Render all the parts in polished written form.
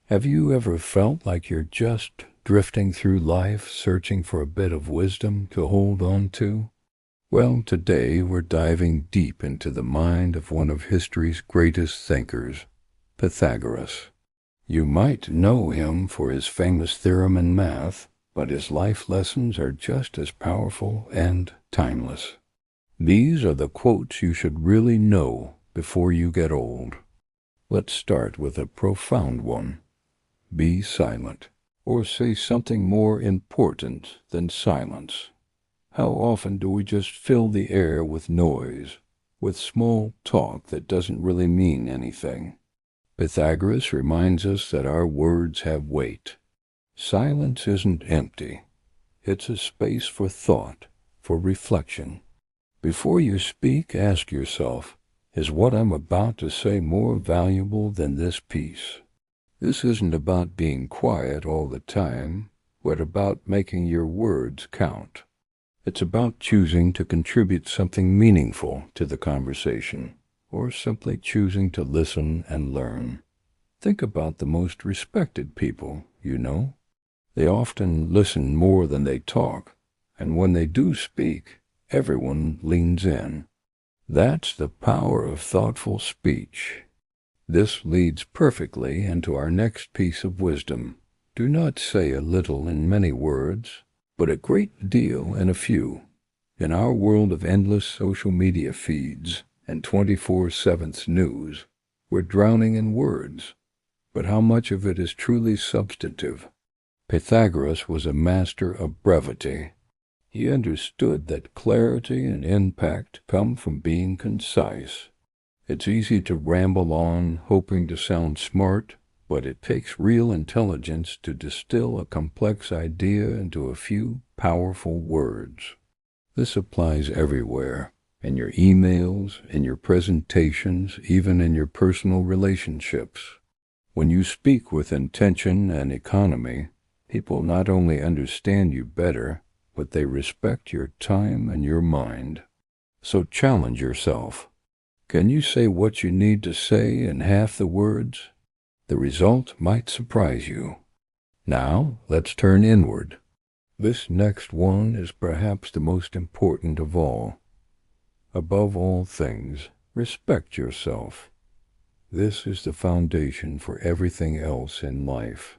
Have you ever felt like you're just drifting through life searching for a bit of wisdom to hold on to? Well, today we're diving deep into the mind of one of history's greatest thinkers, Pythagoras. You might know him for his famous theorem in math, but his life lessons are just as powerful and timeless. These are the quotes you should really know before you get old. Let's start with a profound one. Be silent, or say something more important than silence. How often do we just fill the air with noise, with small talk that doesn't really mean anything? Pythagoras reminds us that our words have weight. Silence isn't empty. It's a space for thought, for reflection. Before you speak, ask yourself, is what I'm about to say more valuable than this piece? This isn't about being quiet all the time, but about making your words count. It's about choosing to contribute something meaningful to the conversation, or simply choosing to listen and learn. Think about the most respected people, you know. They often listen more than they talk, and when they do speak, everyone leans in. That's the power of thoughtful speech. This leads perfectly into our next piece of wisdom. Do not say a little in many words, but a great deal in a few. In our world of endless social media feeds and 24/7 news, we're drowning in words. But how much of it is truly substantive? Pythagoras was a master of brevity. He understood that clarity and impact come from being concise. It's easy to ramble on, hoping to sound smart, but it takes real intelligence to distill a complex idea into a few powerful words. This applies everywhere, in your emails, in your presentations, even in your personal relationships. When you speak with intention and economy, people not only understand you better, but they respect your time and your mind. So challenge yourself. Can you say what you need to say in half the words? The result might surprise you. Now, let's turn inward. This next one is perhaps the most important of all. Above all things, respect yourself. This is the foundation for everything else in life.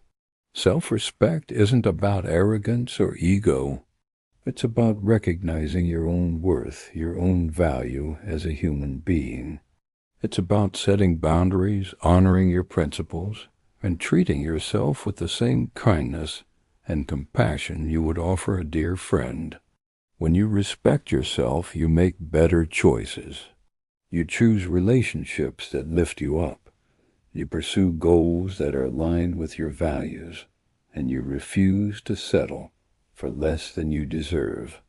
Self-respect isn't about arrogance or ego. It's about recognizing your own worth, your own value as a human being. It's about setting boundaries, honoring your principles, and treating yourself with the same kindness and compassion you would offer a dear friend. When you respect yourself, you make better choices. You choose relationships that lift you up. You pursue goals that are aligned with your values, and you refuse to settle for less than you deserve.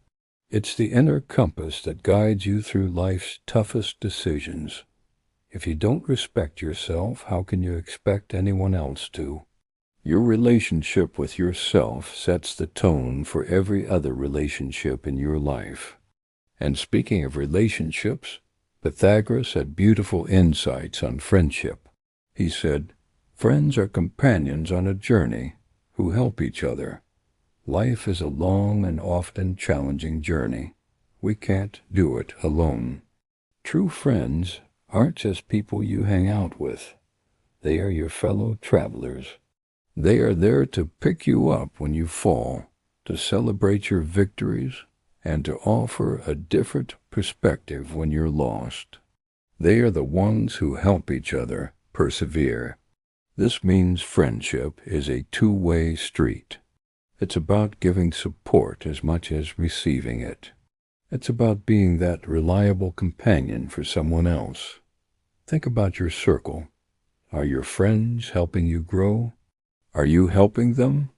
It's the inner compass that guides you through life's toughest decisions. If you don't respect yourself, how can you expect anyone else to? Your relationship with yourself sets the tone for every other relationship in your life. And speaking of relationships, Pythagoras had beautiful insights on friendship. He said, "Friends are companions on a journey who help each other. Life is a long and often challenging journey. We can't do it alone." True friends aren't just people you hang out with. They are your fellow travelers. They are there to pick you up when you fall, to celebrate your victories, and to offer a different perspective when you're lost. They are the ones who help each other persevere. This means friendship is a two-way street. It's about giving support as much as receiving it. It's about being that reliable companion for someone else. Think about your circle. Are your friends helping you grow? Are you helping them?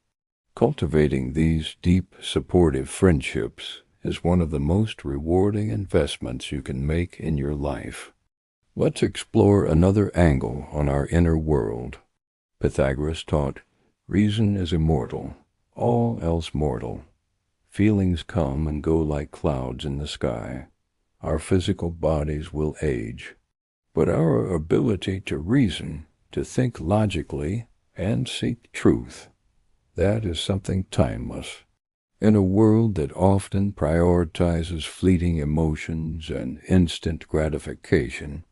Cultivating these deep, supportive friendships is one of the most rewarding investments you can make in your life. Let's explore another angle on our inner world. Pythagoras taught, "Reason is immortal, all else mortal. Feelings come and go like clouds in the sky. Our physical bodies will age, but our ability to reason, to think logically, and seek truth. That is something timeless. In a world that often prioritizes fleeting emotions and instant gratification,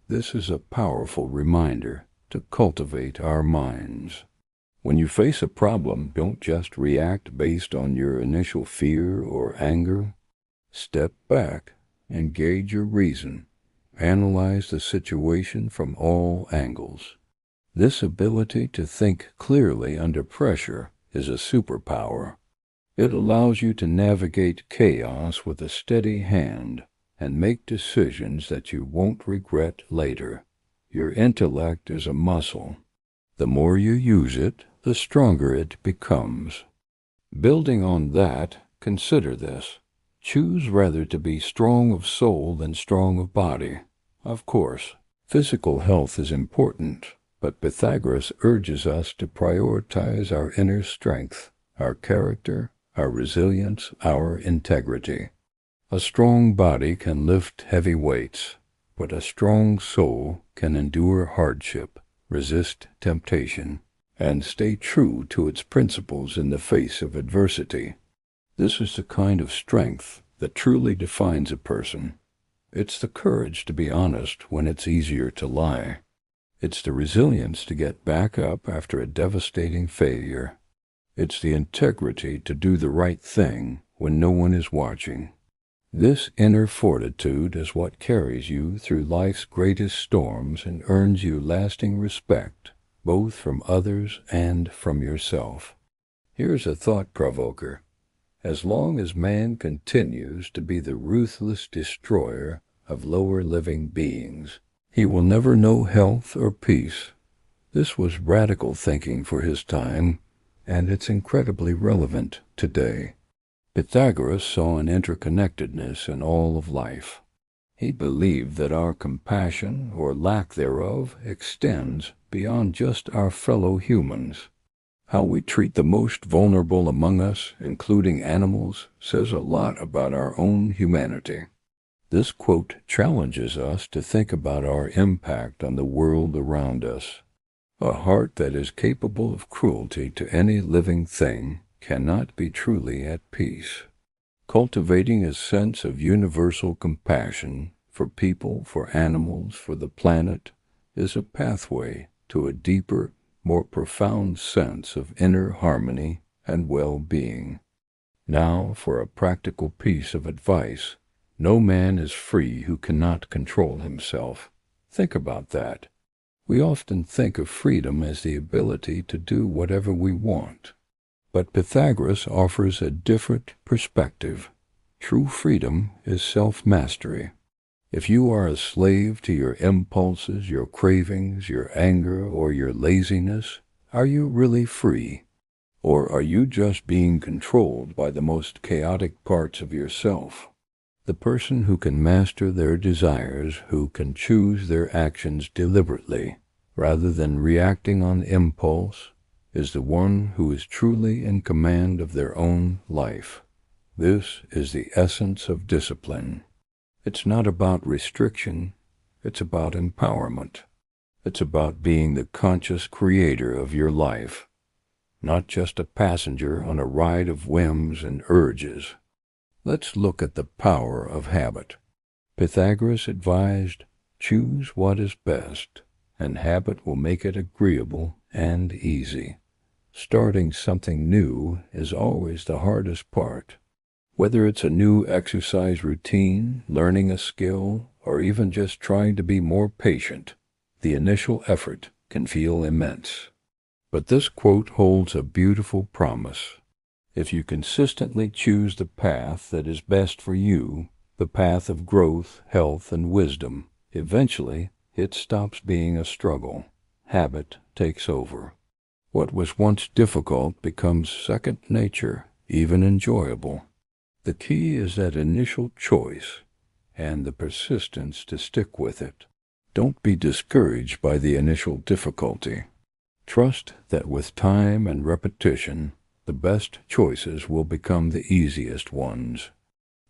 this is a powerful reminder to cultivate our minds. When you face a problem, don't just react based on your initial fear or anger. Step back and gauge your reason. Analyze the situation from all angles. This ability to think clearly under pressure is a superpower. It allows you to navigate chaos with a steady hand and make decisions that you won't regret later. Your intellect is a muscle. The more you use it, the stronger it becomes. Building on that, consider this. Choose rather to be strong of soul than strong of body. Of course, physical health is important, but Pythagoras urges us to prioritize our inner strength, our character, our resilience, our integrity. A strong body can lift heavy weights, but a strong soul can endure hardship, resist temptation, and stay true to its principles in the face of adversity. This is the kind of strength that truly defines a person. It's the courage to be honest when it's easier to lie. It's the resilience to get back up after a devastating failure. It's the integrity to do the right thing when no one is watching. This inner fortitude is what carries you through life's greatest storms and earns you lasting respect, both from others and from yourself. Here's a thought-provoker. As long as man continues to be the ruthless destroyer of lower living beings, he will never know health or peace. This was radical thinking for his time, and it's incredibly relevant today. Pythagoras saw an interconnectedness in all of life. He believed that our compassion, or lack thereof, extends beyond just our fellow humans. How we treat the most vulnerable among us, including animals, says a lot about our own humanity. This quote challenges us to think about our impact on the world around us. A heart that is capable of cruelty to any living thing cannot be truly at peace. Cultivating a sense of universal compassion for people, for animals, for the planet, is a pathway to a deeper, more profound sense of inner harmony and well-being. Now, for a practical piece of advice. No man is free who cannot control himself. Think about that. We often think of freedom as the ability to do whatever we want. But Pythagoras offers a different perspective. True freedom is self-mastery. If you are a slave to your impulses, your cravings, your anger, or your laziness, are you really free? Or are you just being controlled by the most chaotic parts of yourself? The person who can master their desires, who can choose their actions deliberately, rather than reacting on impulse, is the one who is truly in command of their own life. This is the essence of discipline. It's not about restriction, it's about empowerment. It's about being the conscious creator of your life, not just a passenger on a ride of whims and urges. Let's look at the power of habit. Pythagoras advised, choose what is best, and habit will make it agreeable and easy. Starting something new is always the hardest part. Whether it's a new exercise routine, learning a skill, or even just trying to be more patient, the initial effort can feel immense. But this quote holds a beautiful promise. If you consistently choose the path that is best for you, the path of growth, health, and wisdom, eventually it stops being a struggle. Habit takes over. What was once difficult becomes second nature, even enjoyable. The key is that initial choice and the persistence to stick with it. Don't be discouraged by the initial difficulty. Trust that with time and repetition, the best choices will become the easiest ones.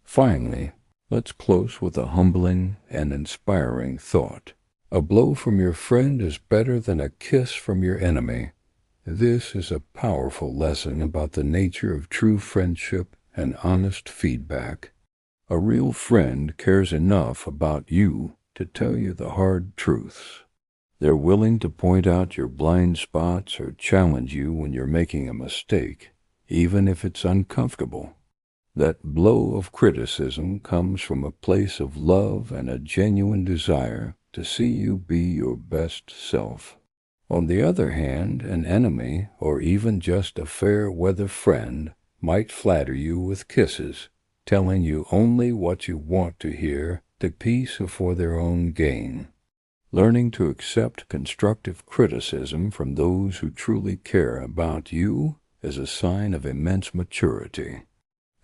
Finally, let's close with a humbling and inspiring thought. A blow from your friend is better than a kiss from your enemy. This is a powerful lesson about the nature of true friendship and honest feedback. A real friend cares enough about you to tell you the hard truths. They're willing to point out your blind spots or challenge you when you're making a mistake, even if it's uncomfortable. That blow of criticism comes from a place of love and a genuine desire to see you be your best self. On the other hand, an enemy, or even just a fair-weather friend, might flatter you with kisses, telling you only what you want to hear to peace or for their own gain. Learning to accept constructive criticism from those who truly care about you is a sign of immense maturity.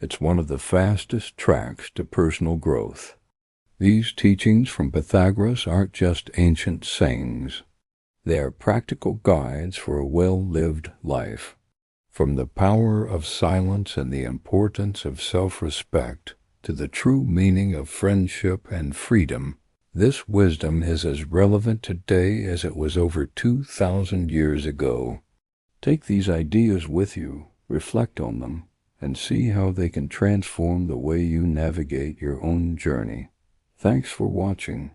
It's one of the fastest tracks to personal growth. These teachings from Pythagoras aren't just ancient sayings. They are practical guides for a well-lived life. From the power of silence and the importance of self-respect to the true meaning of friendship and freedom, this wisdom is as relevant today as it was over 2,000 years ago. Take these ideas with you, reflect on them, and see how they can transform the way you navigate your own journey. Thanks for watching.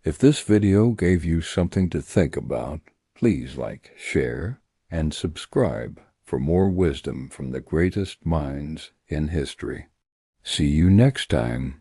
If this video gave you something to think about, please like, share, and subscribe for more wisdom from the greatest minds in history. See you next time.